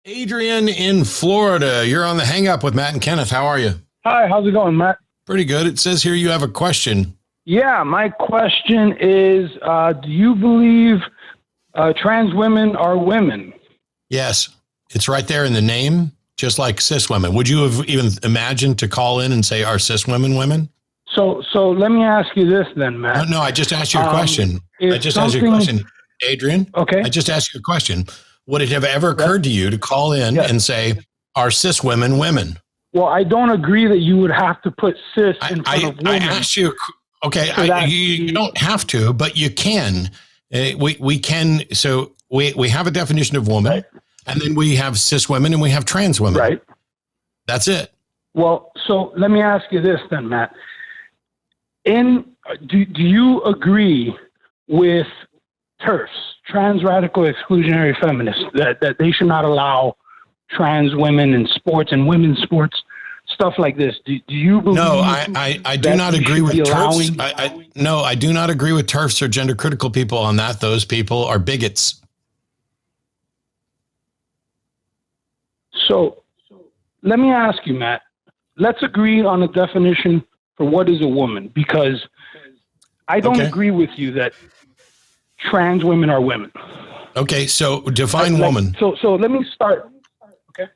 Adrian in Florida. You're on the Hang Up with Matt and Kenneth. How are you? Hi, how's it going, Matt? Pretty good. It says here you have a question. Yeah, my question is, do you believe trans women are women? Yes, it's right there in the name, just like cis women. Would you have even imagined to call in and say, are cis women women? So let me ask you this then, Matt. No, I just asked you a question. Adrian. Okay. I just asked you a question. Would it have ever occurred to you to call in and say, are cis women women? Well, I don't agree that you would have to put cis in front of women. I asked you, okay, you don't have to, but you can. We can. So we have a definition of woman, right, and then we have cis women and we have trans women. Right. That's it. Well, so let me ask you this then, Matt. Do you agree with Terfs, trans radical exclusionary feminists, that they should not allow trans women in sports and women's sports, stuff like this? Do you believe? No, I do not agree with Terfs. I do not agree with Terfs or gender critical people on that. Those people are bigots. So let me ask you, Matt, let's agree on a definition for what is a woman, because I don't agree with you that trans women are women. Okay, so define woman. So let me start. Okay.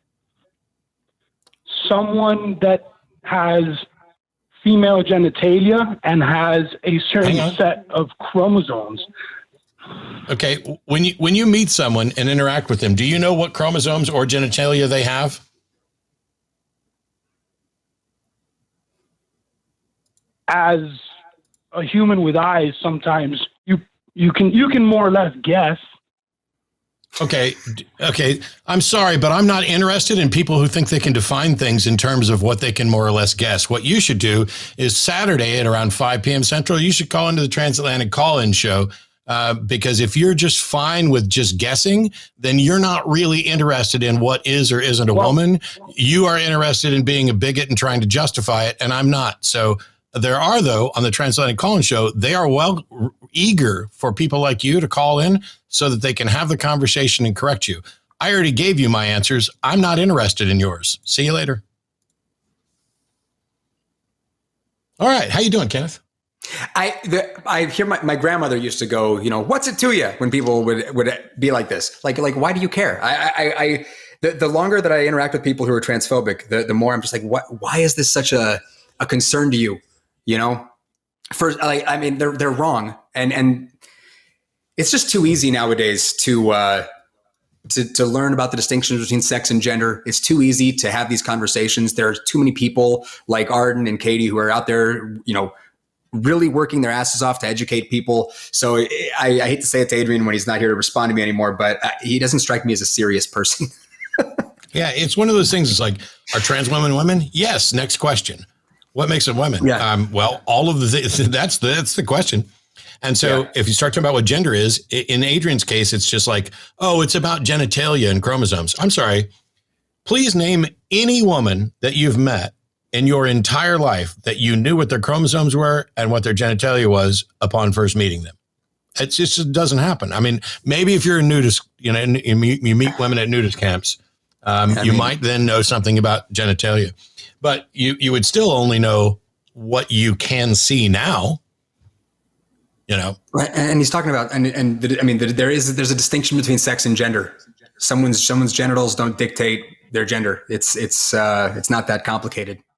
Someone that has female genitalia and has a certain set of chromosomes. Okay, when you meet someone and interact with them, do you know what chromosomes or genitalia they have? As a human with eyes, sometimes you can more or less guess. Okay. I'm sorry, but I'm not interested in people who think they can define things in terms of what they can more or less guess. What you should do is Saturday at around 5 p.m. Central, you should call into the Transatlantic Call-In Show, because if you're just fine with just guessing, then you're not really interested in what is or isn't a woman. You are interested in being a bigot and trying to justify it, and I'm not. So there are, though, on the Transatlantic Call-In Show, they are eager for people like you to call in so that they can have the conversation and correct you. I already gave you my answers. I'm not interested in yours. See you later. All right. How you doing, Kenneth? I hear my grandmother used to go, what's it to you, when people would be like this? Like, why do you care? The longer that I interact with people who are transphobic, the more I'm just like, why is this such a concern to you? First, they're wrong. And it's just too easy nowadays to learn about the distinctions between sex and gender. It's too easy to have these conversations. There are too many people like Arden and Katie who are out there, really working their asses off to educate people. So I hate to say it to Adrian when he's not here to respond to me anymore, but he doesn't strike me as a serious person. Yeah, it's one of those things. It's like, are trans women women? Yes. Next question. What makes a woman? Yeah. Well, all of that's the question. And so if you start talking about what gender is, in Adrian's case, it's just like, oh, it's about genitalia and chromosomes. I'm sorry. Please name any woman that you've met in your entire life that you knew what their chromosomes were and what their genitalia was upon first meeting them. It just doesn't happen. I mean, maybe if you're a nudist, and you meet women at nudist camps, you might then know something about genitalia. But you would still only know what you can see now, Right, and he's talking about, there's a distinction between sex and gender. Someone's genitals don't dictate their gender. It's not that complicated.